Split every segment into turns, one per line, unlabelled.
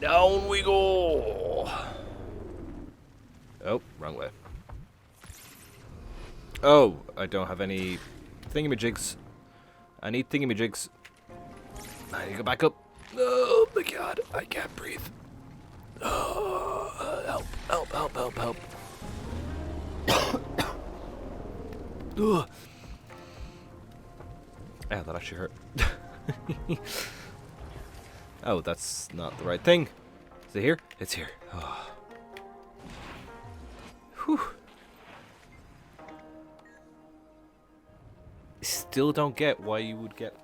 Down we go. Oh, wrong way. Oh, I don't have any thingamajigs. I need thingamajigs. I need to go back up. Oh my god, I can't breathe. Oh, help, help, help, help, help. Ugh. Yeah, that actually hurt. Oh, that's not the right thing. Is it here? It's here. Oh. Whew. Still don't get why you would get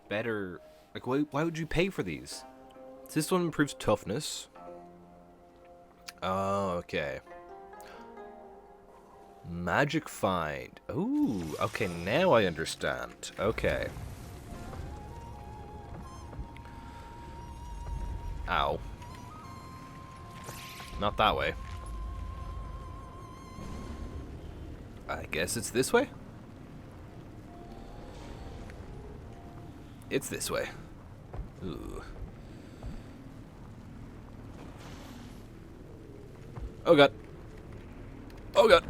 better. Like, why would you pay for these? This one improves toughness. Oh, okay. Magic find. Ooh, okay, now I understand. Okay. Ow. Not that way. I guess it's this way? It's this way. Ooh. Oh god. Oh god.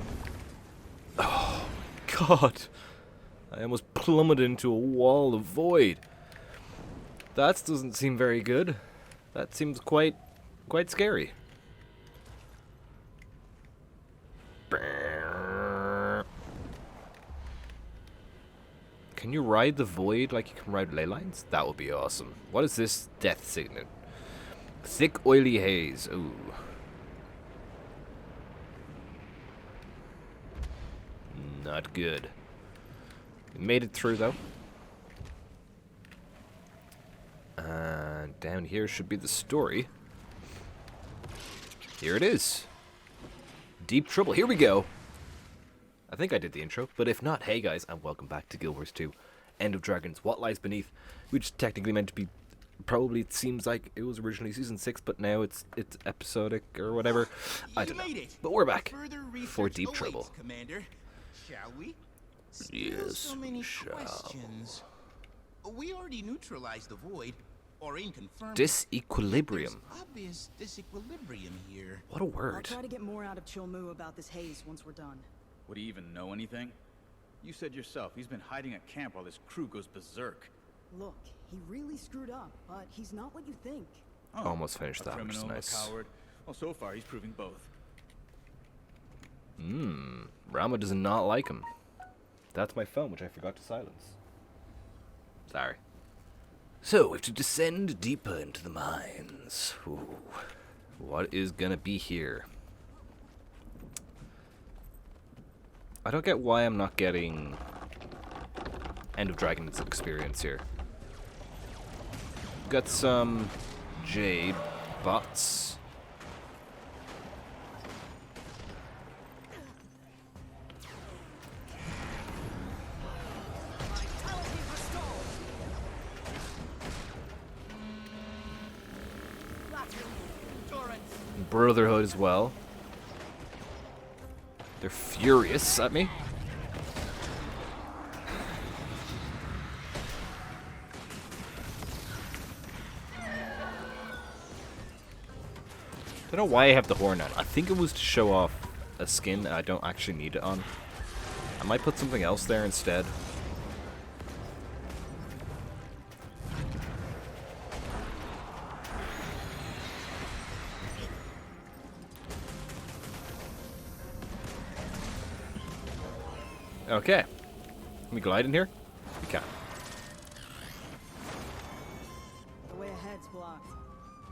Oh god. I almost plummeted into a wall of void. That doesn't seem very good. That seems quite scary. Can you ride the void like you can ride ley lines? That would be awesome. What is this death signet? Thick oily haze. Ooh. Not good. We made it through though. And down here should be the story. Here it is. Deep trouble. Here we go. I think I did the intro, but if not, hey guys, and welcome back to Guild Wars 2 End of Dragons, What Lies Beneath, which technically meant to be, probably it seems like it was originally Season 6, but now it's episodic or whatever. I don't know. But we're back for Deep Trouble.
Commander. Shall we?
Yes,
so many
shall.
questions. We already neutralized the void, or inconfirmed.
Disequilibrium.
There's obvious disequilibrium here.
What a
I'll
word.
try to get more out of Chilmu about this haze once we're done.
Would he even know anything? You said yourself, he's been hiding at camp while his crew goes berserk.
Look, he really screwed up, but he's not what you think.
Oh,
Almost finished
a
that, which is
criminal,
nice.
a coward. Well, so far he's proving both.
Rama does not like him. That's my phone, which I forgot to silence. Sorry. So, we have to descend deeper into the mines. Ooh. What is gonna be here? I don't get why I'm not getting End of Dragons experience here. Got some jade bots. Brotherhood as well. They're furious at me. Don't know why I have the horn on. I think it was to show off a skin and I don't actually need it on. I might put something else there instead. Okay. Can we glide in here? We can.
The way ahead's blocked.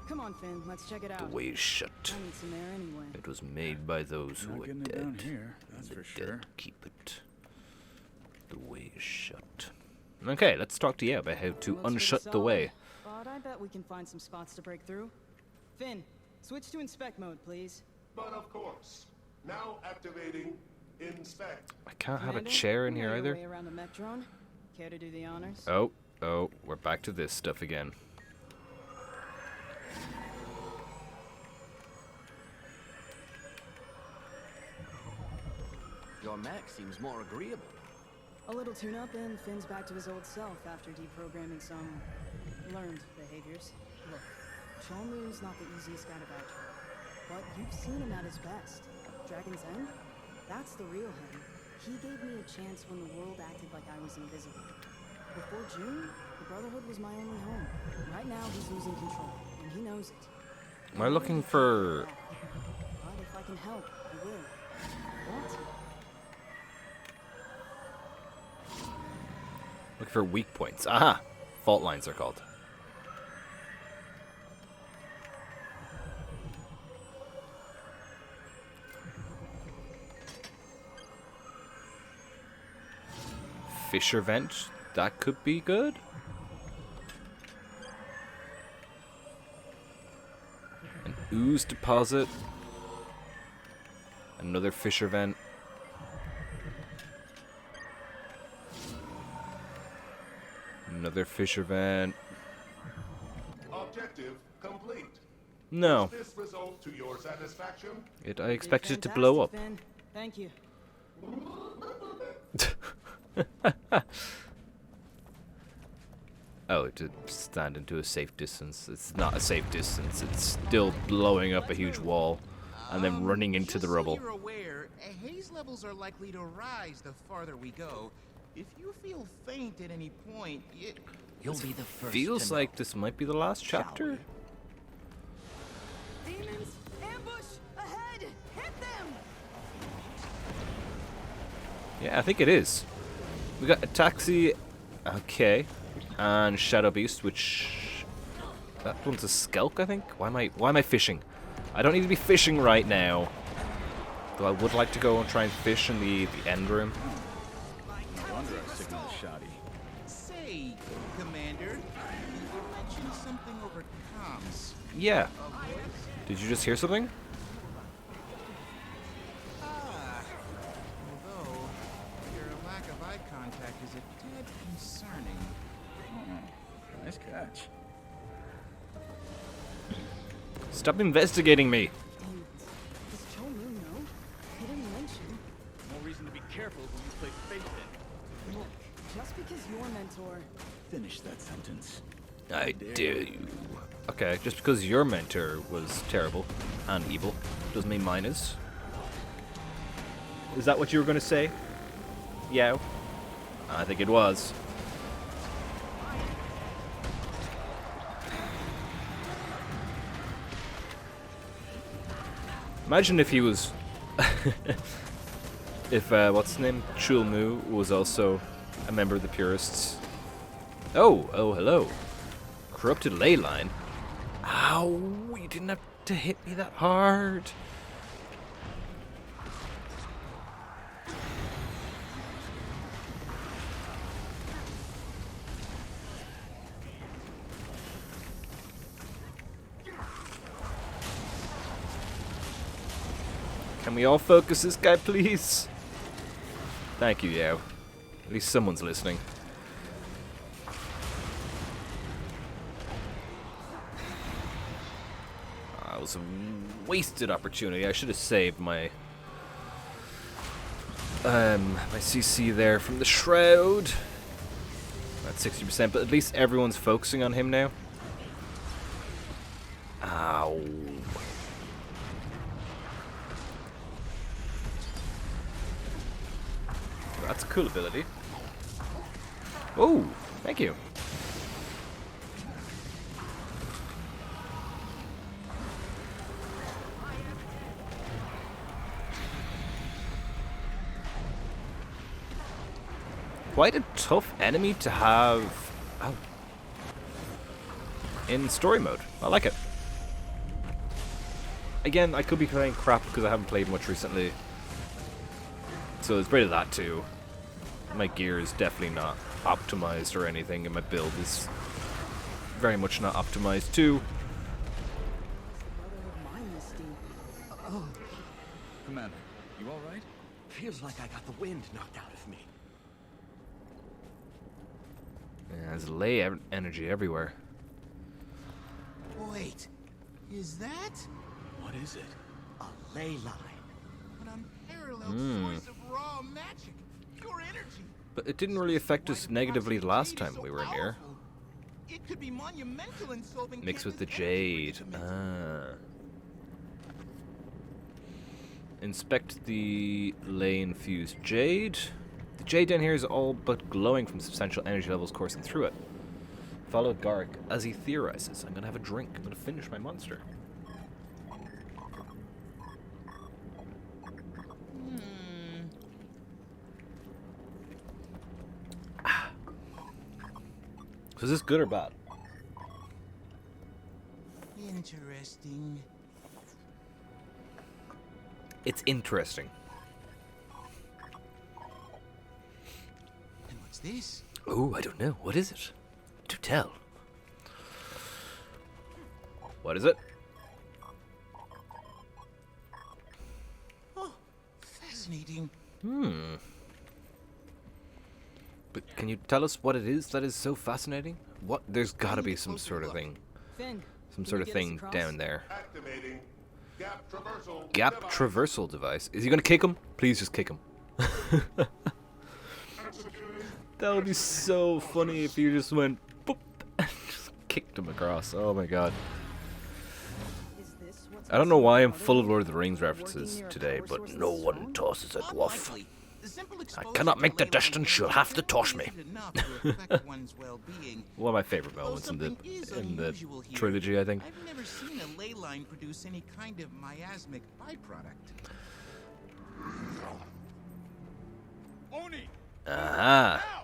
Come on, Finn, let's check it out.
The way is shut.
I need some air anyway.
It was made by those who
Not
are
getting
dead.
it down here, that's
The
for
dead
sure.
keep it. The way is shut. Okay, let's talk to you about how to
Looks pretty
unshut the
solid,
way.
But I bet we can find some spots to break through. Finn, switch to inspect mode, please.
But of course. Now activating inspect.
I can't have a
Commander,
chair in
you
here
know your
either.
way around a mech drone? Care to do the honors?
Oh, we're back to this stuff again.
Your mech seems more agreeable.
A little tune-up and Finn's back to his old self after deprogramming some learned behaviors. Look, Cholmu's not the easiest guy to vouch for, but you've seen him at his best. Dragon's End? That's the real him. He gave me a chance when the world acted like I was invisible. Before June, the Brotherhood was my only home. Right now, he's losing control, and he knows it.
Am I looking for...
But if I can help, I will. What?
Looking for weak points. Aha! Fault lines are called. Fissure vent. That could be good. An ooze deposit. Another fissure vent. Another fissure vent.
Objective complete.
No.
Is this result to your satisfaction?
I expected it to blow up.
Fantastic, Finn. Thank you.
Oh, to stand into a safe distance. It's not a safe distance. It's still blowing up a huge wall and then running into the rubble.
So you're aware, haze levels are likely to rise the farther we go. If you feel faint at any point,
You'll be the first
Feels
to
like this might be the last
Shall
chapter.
Demons! Ambush! Ahead! Hit them!
Yeah, I think it is. We got a taxi, okay, and Shadow Beast, which that one's a skelk, I think. Why am I fishing? I don't need to be fishing right now. Though I would like to go and try and fish in the end room.
No wonder our signal is shoddy.
say, Commander, you mentioned something over comms.
Yeah. Did you just hear something?
Although, your lack of eye contact is a tad concerning.
Nice catch.
Stop investigating me.
Does Chol Moon know? He didn't mention.
More reason to be careful when you play faith in.
Look, just because your mentor...
Finish that sentence.
I dare you. Okay, just because your mentor was terrible and evil doesn't mean mine is. Is that what you were going to say? Yeah. I think it was. Imagine if he was... if, what's his name? Chulmu was also a member of the Purists. Oh, hello. Corrupted ley line. Ow, you didn't have to hit me that hard. Can we all focus this guy, please? Thank you, Yao. At least someone's listening. That was a wasted opportunity. I should have saved my my CC there from the Shroud. That's 60%, but at least everyone's focusing on him now. Ow. That's a cool ability. Oh, thank you. Quite a tough enemy to have in story mode. I like it. Again, I could be playing crap because I haven't played much recently. So there's a bit of that too. My gear is definitely not optimized or anything, and my build is very much not optimized too.
Commander, you alright?
Feels like I got the wind knocked out of me.
Yeah, there's ley energy everywhere.
Wait, is that
What is it? A ley line.
an unparalleled source of raw magic? Pure energy.
But it didn't really affect us negatively the last time we were in here.
It could be monumental in solving
Mixed with the
campus energy
jade.
predicaments.
Inspect the lay-infused jade. The jade down here is all but glowing from substantial energy levels coursing through it. Follow Garrick as he theorizes. I'm gonna have a drink. I'm gonna finish my monster. So is this good or bad?
Interesting.
It's interesting.
And what's this?
Oh, I don't know. What is it? Do tell. What is it?
Oh, fascinating.
But can you tell us what it is that is so fascinating? What? There's gotta be some sort of thing.
Finn,
Some
can
sort
you
of
get us
thing
across?
down there.
Activating gap traversal.
Gap
device.
traversal device. Is he gonna kick him? Please just kick him. That would be so funny if you just went boop and just kicked him across. Oh my god.
Is this what's
I don't know why I'm
missing?
full of Lord of the Rings
Working
references
near a
today,
power
but
source
no
this
one
strong?
tosses a dwarf.
Unlikely. The simple
I
exposure
cannot
to
make the
ley
distance,
lines
you'll have to toss me.
isn't enough to affect one's well-being.
One of my favorite
Though
moments in the
something is
in the
unusual here.
trilogy, I think.
I've never seen a ley line produce any kind of miasmic byproduct.
Oni!
Aha.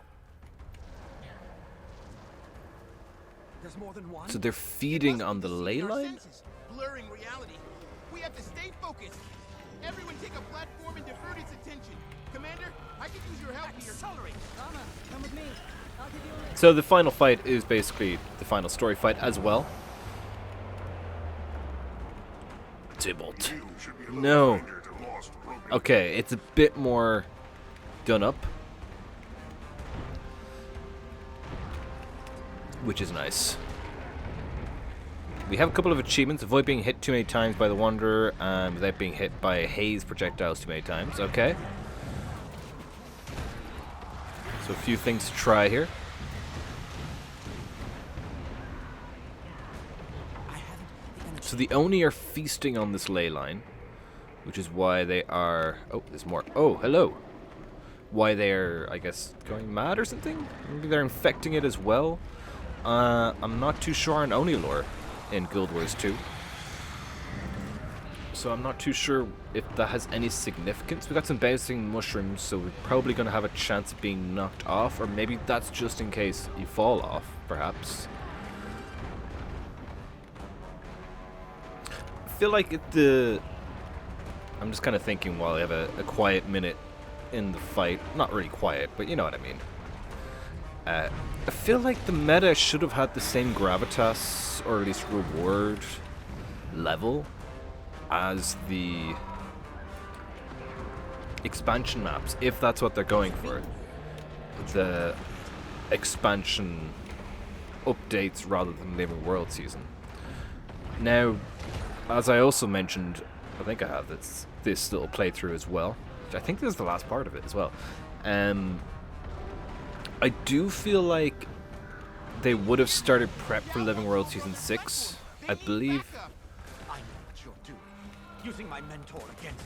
There's more than one.
So they're feeding on the ley
Our
line?
senses, blurring reality. We have to stay focused. Everyone take a platform and divert its attention. Commander, I could use your help here. Accelerate.
Rama, come with me. I'll give you a lift.
So the final fight is basically the final story fight as well. Tybalt.
You should be a little
No.
kinder to lost broken.
Okay, it's a bit more done up. Which is nice. We have a couple of achievements. Avoid being hit too many times by the Wanderer and without being hit by haze projectiles too many times. Okay. So a few things to try here. So the Oni are feasting on this ley line, which is why they are... Oh, there's more. Oh, hello. Why they're, I guess, going mad or something? Maybe they're infecting it as well. I'm not too sure on Oni lore in Guild Wars 2. So I'm not too sure if that has any significance. We got some bouncing mushrooms, so we're probably going to have a chance of being knocked off. Or maybe that's just in case you fall off, perhaps. I feel like I'm just kind of thinking while I have a quiet minute in the fight. Not really quiet, but you know what I mean. I feel like the meta should have had the same gravitas, or at least reward level, as the expansion maps, if that's what they're going for. The expansion updates rather than Living World season. Now, as I also mentioned, I think I have this little playthrough as well. I think this is the last part of it as well. I do feel like they would have started prep for Living World Season 6, I believe.
I know what you're doing. Using my mentor against me.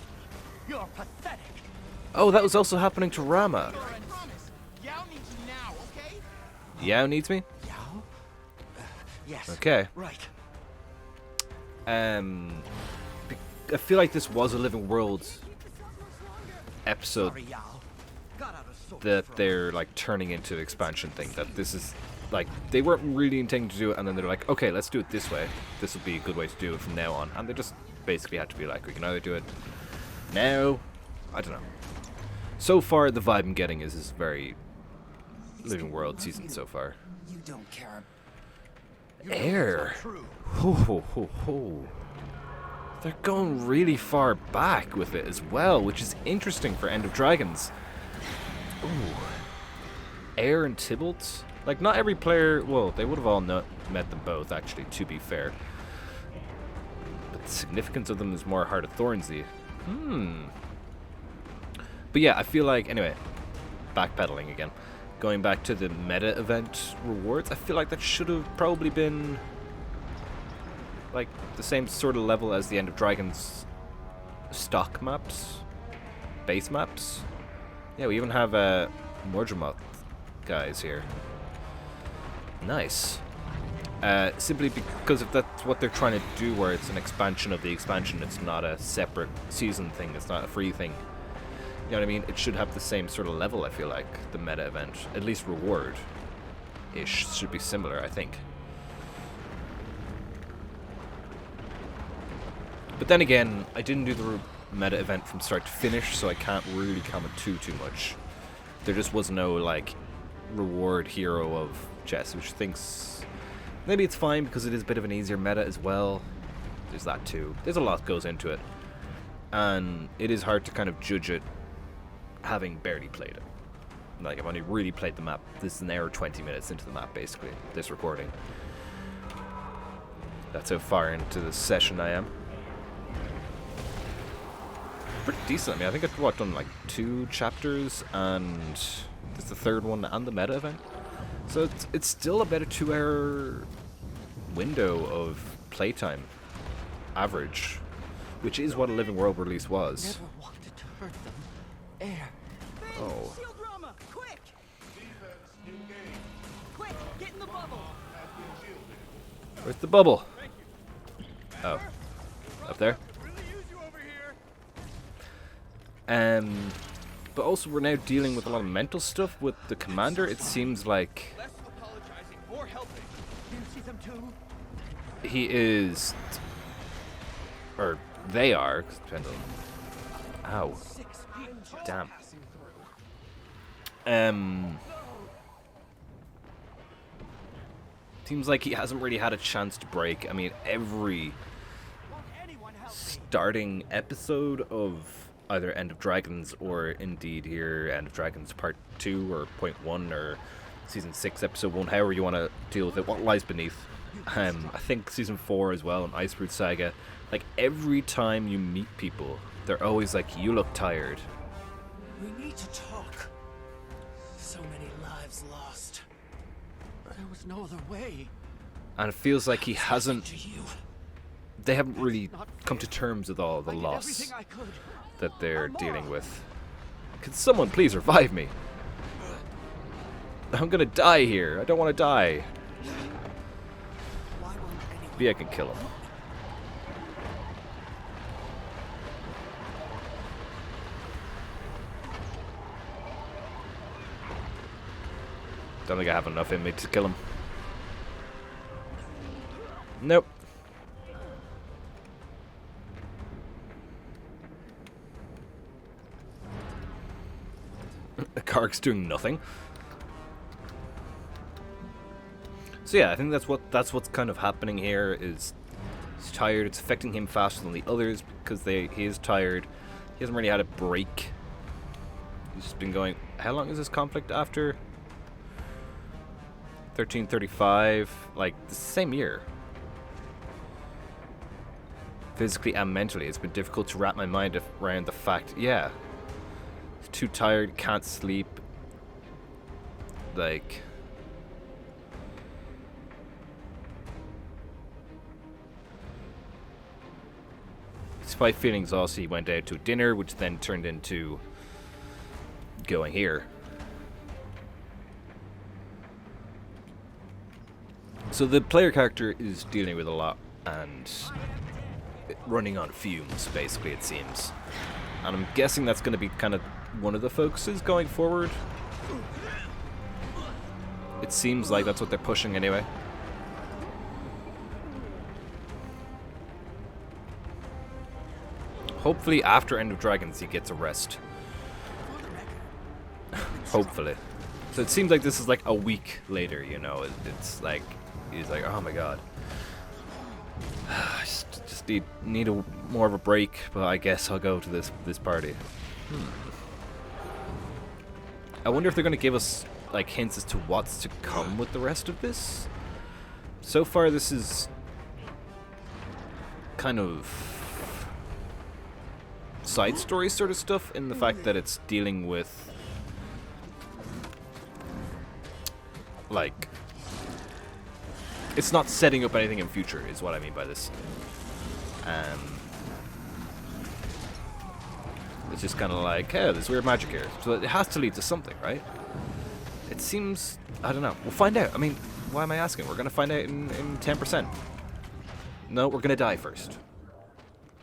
You're pathetic.
Oh, that was also happening to Rama.
I promise. Yao needs you now, okay?
Yao needs me?
Yao? Yes.
Okay.
Right.
I feel like this was a Living World episode
Sorry, Yao. Got out of sorts
that
from-
they're like turning into expansion thing. That this is like they weren't really intending to do it, and then they're like, okay, let's do it this way. This will be a good way to do it from now on. And they just basically had to be like, we can either do it now. I don't know. So far, the vibe I'm getting is very Living World season so far.
You don't care.
Air.
True.
Ho ho ho ho. They're going really far back with it as well, which is interesting for End of Dragons. Ooh. Air and Tybalt? Like, not every player... Well, they would have all met them both, actually, to be fair. But the significance of them is more Heart of Thornsy. But yeah, I feel like... Anyway, backpedaling again. going back to the meta event rewards, I feel like that should have probably been like the same sort of level as the End of Dragons stock maps, base maps. Yeah, we even have Mordremoth guys here. Nice. Simply because if that's what they're trying to do, where it's an expansion of the expansion, it's not a separate season thing, it's not a free thing. You know what I mean? It should have the same sort of level, I feel like, the meta event. At least reward-ish should be similar, I think. But then again, I didn't do the meta event from start to finish, so I can't really comment too much. There just was no, like, reward hero of chess, which thinks... Maybe it's fine because it is a bit of an easier meta as well. There's that too. There's a lot goes into it. And it is hard to kind of judge it having barely played it. Like, I've only really played the map. This is an hour 20 minutes into the map, basically, this recording. That's how far into the session I am. Pretty decent. I mean, I think I've done like 2 chapters, and this is the 3rd one and the meta event. So it's still about a 2-hour window of playtime, average, which is what a Living World release was.
Never wanted to hurt them. Air.
Oh.
Shield drama, quick!
Defense engaged.
Quick, get in the bubble!
Has been shielded.
Where's the bubble? Oh. Up there?
Really use you over here.
But also we're now dealing with a lot of mental stuff with the commander. It seems like
Less apologizing, more helping.
You see them too?
he is, or they are, 'cause it depends on, ow, damn. Seems like he hasn't really had a chance to break. I mean, every starting episode of either End of Dragons or indeed here End of Dragons Part 2 or Point 1 or Season 6 Episode 1, however you want to deal with it, What Lies Beneath. I think Season 4 as well, and Iceroot Saga. Like, every time you meet people, they're always like, you look tired.
We need to talk. So many lives lost. There was no other way.
And it feels like he hasn't,
To you.
they haven't really come to terms with all the
I did
loss
everything I could.
that they're
I'm
dealing
all.
with. Can someone please revive me? I'm gonna die here. I don't want to die.
Why won't anyone?
Maybe I can kill him. Don't think I have enough in me to kill him. Nope. Karg's doing nothing. So yeah, I think that's what's kind of happening here. Is he's tired. It's affecting him faster than the others because he is tired. He hasn't really had a break. He's just been going. How long is this conflict after? 1335, like the same year. Physically and mentally, it's been difficult to wrap my mind around the fact. Yeah, he's too tired, can't sleep. Like. Despite feeling exhausted, he went out to dinner, which then turned into going here. So the player character is dealing with a lot and running on fumes, basically, it seems. And I'm guessing that's going to be kind of one of the focuses going forward. It seems like that's what they're pushing anyway. Hopefully after End of Dragons he gets a rest. Hopefully. So it seems like this is like a week later, you know. It's like, he's like, oh my god. just need more of a break, but I guess I'll go to this party. I wonder if they're going to give us like hints as to what's to come with the rest of this. So far this is kind of side story sort of stuff in the fact that it's dealing with like, it's not setting up anything in future, is what I mean by this. It's just kind of like, hey, there's weird magic here. So it has to lead to something, right? It seems, I don't know. We'll find out. I mean, why am I asking? We're going to find out in 10%. No, we're going to die first.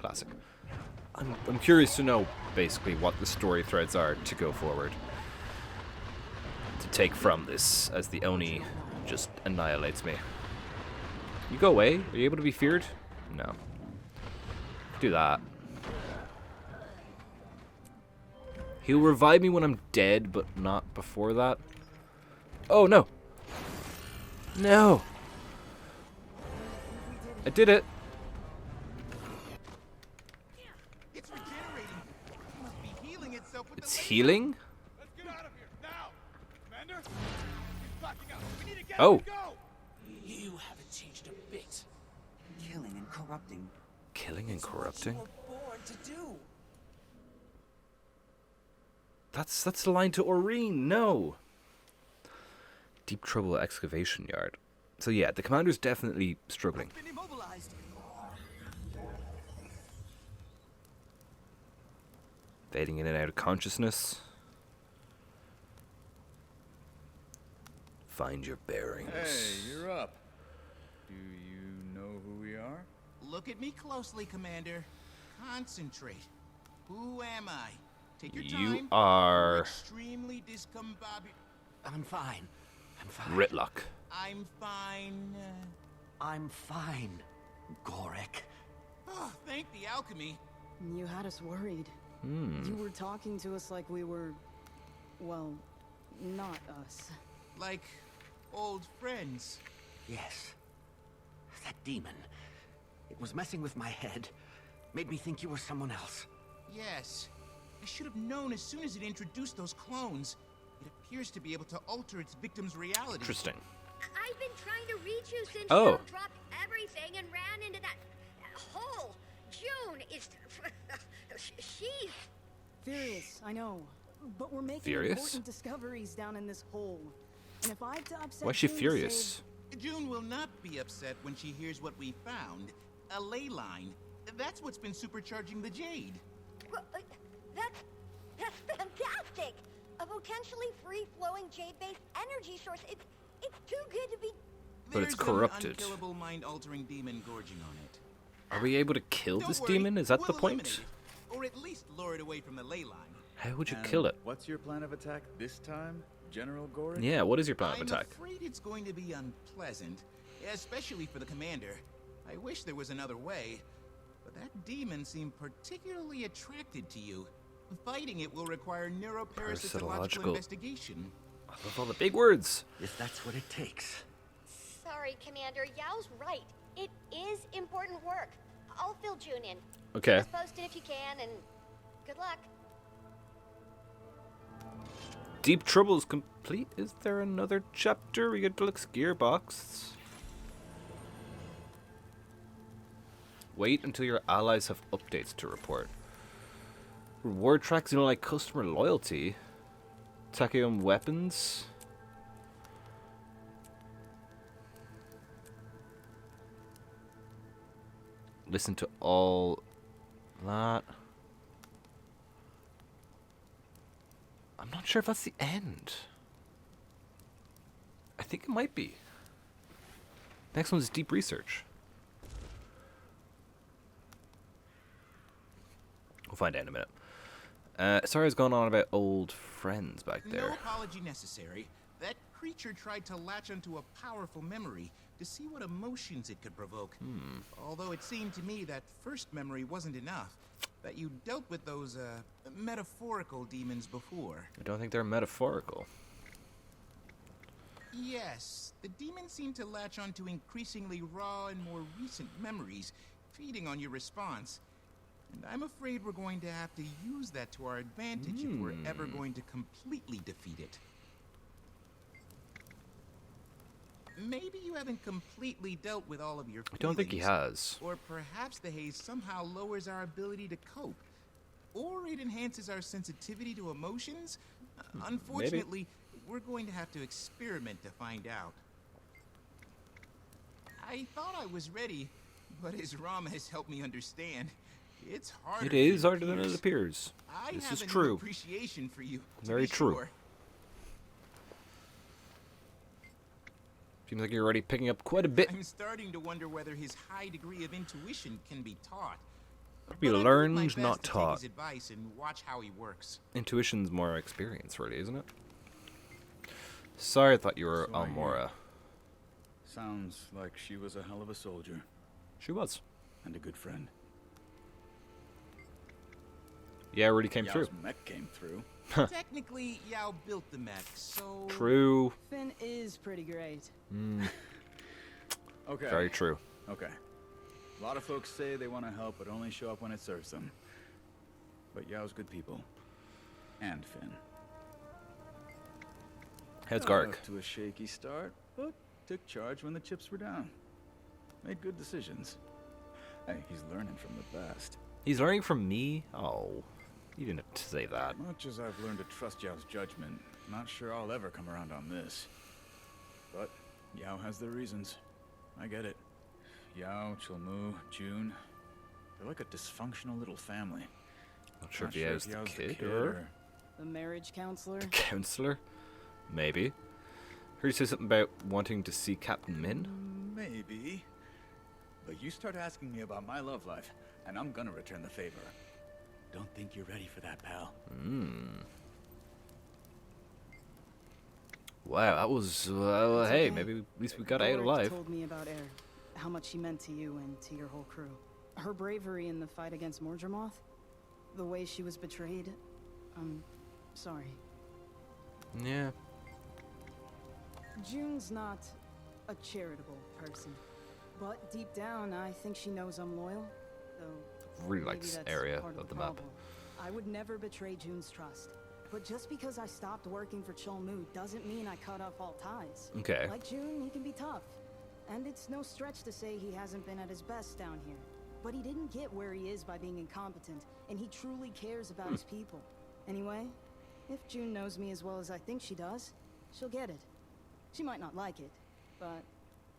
Classic. I'm curious to know, basically, what the story threads are to go forward. To take from this, as the Oni just annihilates me. You go away? Are you able to be feared? No. Do that. He'll revive me when I'm dead, but not before that. Oh, no. No. I did it.
It's regenerating. It must be healing itself with
It's
the laser.
healing?
Let's get out of here, now! Commander? He's backing up. We need to get
Oh.
him to go!
You haven't changed a bit.
Killing and corrupting.
Killing and
It's
corrupting?
what you were born to do.
That's the line to Aurene. No. Deep trouble excavation yard. So yeah, the commander's definitely struggling.
Been immobilized.
Fading in and out of consciousness. Find your bearings.
Hey, you're up. Do you know who we are?
Look at me closely, Commander. Concentrate. Who am I? Take your time.
You are
We're extremely discombobulated.
I'm fine. I'm fine.
Ritlock.
I'm fine.
I'm fine, Gorek.
Oh, thank the alchemy.
You had us worried. You were talking to us like we were, well, not us.
Like old friends.
Yes. That demon. It was messing with my head. Made me think you were someone else.
Yes. I should have known as soon as it introduced those clones. It appears to be able to alter its victim's reality.
Interesting.
I've been trying to reach you since
Oh.
you dropped everything and ran into that hole. June is... she's...
Furious, I know. But we're making
Furious?
important discoveries down in this hole. And if I have to upset
Why is she
June to
furious?
June will not be upset when she hears what we found. A ley line. That's what's been supercharging the Jade.
Well, that's fantastic! A potentially free-flowing jade-based energy source. It's too good to be...
But it's
There's
corrupted.
An unkillable mind-altering demon gorging on it.
Are we able to kill
Don't
this
worry,
demon? Is that
we'll
the point?
eliminate it, or at least lure it away from the ley line.
How would you
And
kill it?
What's your plan of attack this time, General Gorek?
Yeah, what is your plan of
I'm
attack?
afraid it's going to be unpleasant, especially for the commander. I wish there was another way, but that demon seemed particularly attracted to you. Fighting it will require neuroparasitological
Parasitological.
investigation.
I love all the big words.
If that's what it takes.
Sorry, Commander. Yao's right. It is important work. I'll fill June in.
Okay.
Just post it if you can, and good luck.
Deep Trouble is complete. Is there another chapter? We get Deluxe Gearbox. Wait until your allies have updates to report. Reward tracks, you know, like customer loyalty. Tachyon weapons. Listen to all that. I'm not sure if that's the end. I think it might be. Next one's deep research. We'll find out in a minute. Sorry I was going on about old friends back there.
No apology necessary. That creature tried to latch onto a powerful memory to see what emotions it could provoke. Although it seemed to me that first memory wasn't enough. That you dealt with those, metaphorical demons before.
I don't think they're metaphorical.
Yes, the demons seem to latch onto increasingly raw and more recent memories, feeding on your response. And I'm afraid we're going to have to use that to our advantage if we're ever going to completely defeat it. Maybe you haven't completely dealt with all of your
I don't think he
feelings.
has.
Or perhaps the haze somehow lowers our ability to cope. Or it enhances our sensitivity to emotions. Unfortunately, we're going to have to experiment to find out. I thought I was ready, but as Ram has helped me understand, it's harder.
It is
than
harder than it appears.
I
This
have
is
a new
true.
appreciation for you. to
Very
be
true.
sure.
Seems like you're already picking up quite a bit.
I'm starting to wonder whether his high degree of intuition can be taught.
Be
But I'm doing
learned,
my best
not
to
taught.
Take his advice and watch how he works.
Intuition's more experience, really, isn't it? Sorry, I thought you were
So I hear.
Almora.
Sounds like she was a hell of a soldier.
She was.
And a good friend.
Yeah, it really came
Yao's
through.
mech came through.
Technically, Yao built the mech, so...
True.
Finn is pretty great.
Okay.
Very true.
Okay. A lot of folks say they want to help, but only show up when it serves them. But Yao's good people. And Finn.
Heads
Got
Gark.
off to a shaky start, but took charge when the chips were down. Made good decisions. Hey, he's learning from the best.
He's learning from me? Oh, you didn't have to say that.
Much as I've learned to trust Yao's judgment, not sure I'll ever come around on this. But Yao has their reasons. I get it. Yao, Chilmu, June. They're like a dysfunctional little family.
Not sure
Not
if Yao's the kid or
The marriage counselor?
the counselor. Maybe. Heard you say something about wanting to see Captain Min.
Maybe. But you start asking me about my love life, and I'm gonna return the favor. Don't think you're ready for that, pal.
Wow, that was.
It's
Hey,
okay.
maybe at least we got out
Dork
alive.
told me about Air, how much she meant to you and to your whole crew. Her bravery in the fight against Mordremoth, the way she was betrayed. I'm sorry.
Yeah.
June's not a charitable person, but deep down, I think she knows I'm loyal. Though
Really like
maybe
this
that's
area
part
of the
the
map.
problem. I would never betray June's trust. But just because I stopped working for Chilmu doesn't mean I cut off all ties.
Okay.
Like June, he can be tough. And it's no stretch to say he hasn't been at his best down here. But he didn't get where he is by being incompetent, and he truly cares about his people. Anyway, if June knows me as well as I think she does, she'll get it. She might not like it, but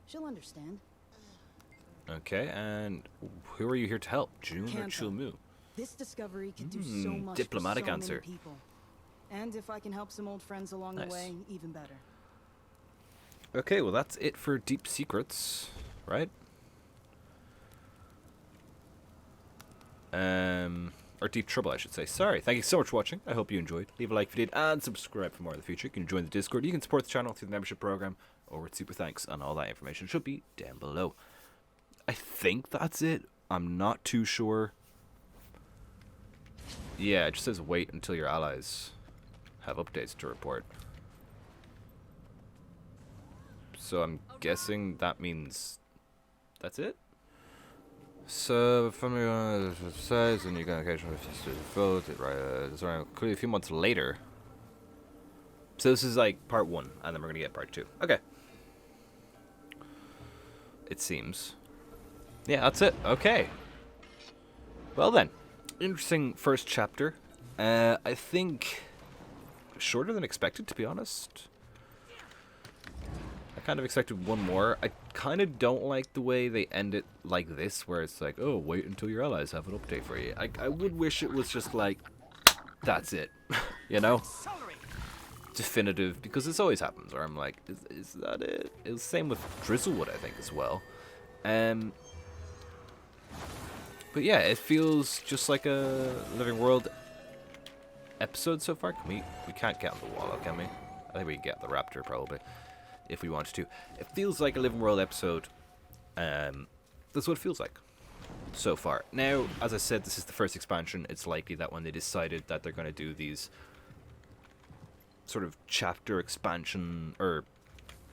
she'll understand.
Okay, and who are you here to help? June or
Kanto.
Chilmu?
This discovery can do so much
diplomatic
for so
answer.
many people. And if I can help some old friends along
Nice.
the way, even better.
Okay, well that's it for Deep Secrets, right? Or Deep Trouble, I should say. Sorry. Thank you so much for watching. I hope you enjoyed. Leave a like if you did, and subscribe for more in the future. You can join the Discord. You can support the channel through the membership program, or with Super Thanks, and all that information should be down below. I think that's it. I'm not too sure. Yeah, it just says wait until your allies have updates to report. So I'm guessing that means that's it? So, family says, and you can occasionally vote it, right? It's around clearly a few months later. So this is like part 1, and then we're gonna get part 2. Okay. It seems. Yeah, that's it. Okay. Well then, interesting first chapter. I think shorter than expected, to be honest. I kind of expected one more. I kind of don't like the way they end it like this, where it's like, oh, wait until your allies have an update for you. I would wish it was just like, that's it, you know? Definitive, because this always happens, where I'm like, is that it? It was the same with Drizzlewood, I think, as well. But yeah, it feels just like a Living World episode so far. We can't get on the wall, can we? I think we can get the raptor, probably, if we wanted to. It feels like a Living World episode. That's what it feels like so far. Now, as I said, this is the first expansion. It's likely that when they decided that they're going to do these sort of chapter expansion, or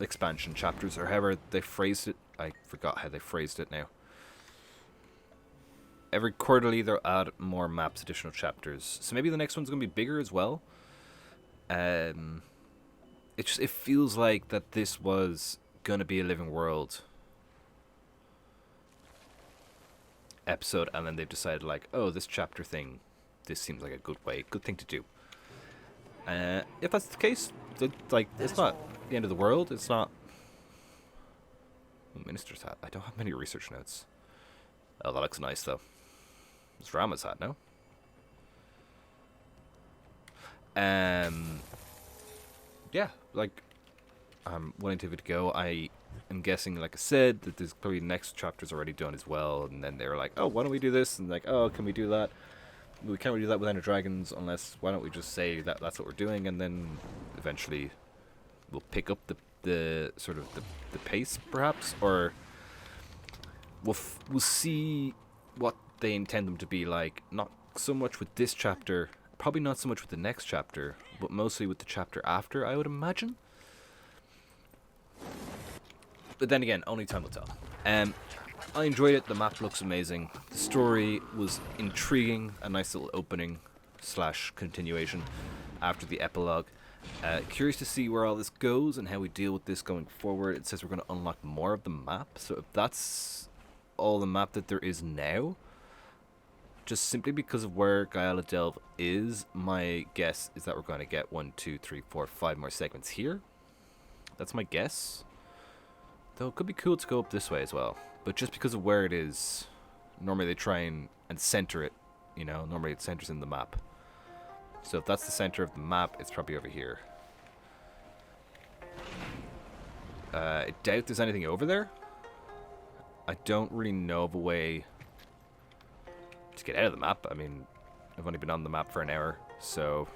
expansion chapters, or however they phrased it. I forgot how they phrased it now. Every quarterly they'll add more maps, additional chapters. So maybe the next one's going to be bigger as well. It feels like that this was going to be a Living World episode, and then they've decided like, oh, this chapter thing, this seems like a good thing to do. If that's the case, like, it's not the end of the world. It's not... Oh, Minister's hat. I don't have many research notes. Oh, that looks nice, though. It's Rama's hat, no? Yeah, like, I'm willing to give it a go. I am guessing, like I said, that there's probably next chapter's already done as well, and then they're like, oh, why don't we do this? And like, oh, can we do that? We can't really do that with Ender Dragons unless, why don't we just say that that's what we're doing, and then eventually we'll pick up the sort of the pace, perhaps, or we'll see what they intend them to be like. Not so much with this chapter, probably not so much with the next chapter, but mostly with the chapter after, I would imagine. But then again, only time will tell. I enjoyed it. The map looks amazing. The story was intriguing. A nice little opening / continuation after the epilogue. Curious to see where all this goes and how we deal with this going forward. It says we're going to unlock more of the map. So if that's all the map that there is now, just simply because of where Guyala Delve is, my guess is that we're going to get 1, 2, 3, 4, 5 more segments here. That's my guess. Though it could be cool to go up this way as well. But just because of where it is, normally they try and center it, you know, normally it centers in the map. So if that's the center of the map, it's probably over here. I doubt there's anything over there. I don't really know of a way to get out of the map. I mean, I've only been on the map for an hour, so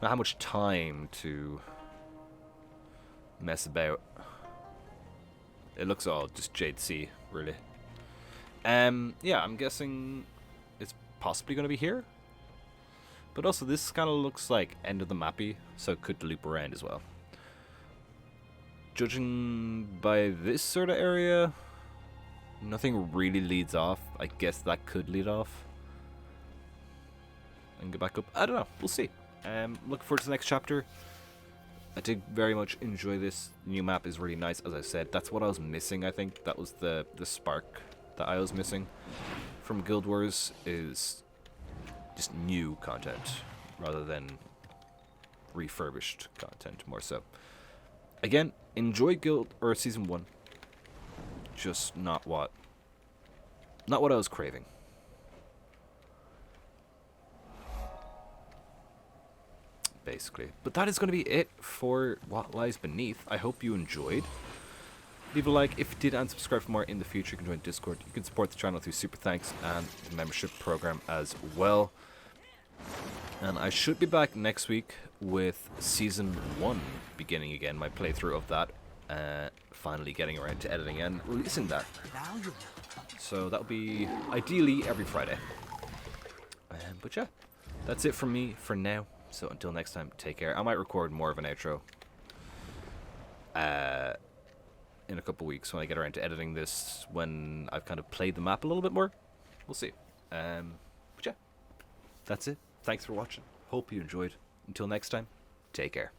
not how much time to mess about. It looks all just Jade Sea, really. Yeah, I'm guessing it's possibly going to be here. But also, this kind of looks like end of the mappy, so it could loop around as well. Judging by this sort of area, nothing really leads off. I guess that could lead off. And go back up. I don't know. We'll see. Looking forward to the next chapter. I did very much enjoy this. New map is really nice, as I said. That's what I was missing, I think. That was the spark that I was missing from Guild Wars, is just new content rather than refurbished content, more so. Again, enjoy Season 1. Just not what I was craving. Basically. But that is going to be it for What Lies Beneath. I hope you enjoyed. Leave a like if you did, and subscribe for more in the future. You can join Discord. You can support the channel through Super Thanks and the membership program as well. And I should be back next week with Season 1 beginning again, my playthrough of that. Finally getting around to editing and releasing that. So that'll be ideally every Friday. But yeah, that's it from me for now. So until next time, take care. I might record more of an outro in a couple weeks when I get around to editing this, when I've kind of played the map a little bit more. We'll see. But yeah, that's it. Thanks for watching. Hope you enjoyed. Until next time, take care.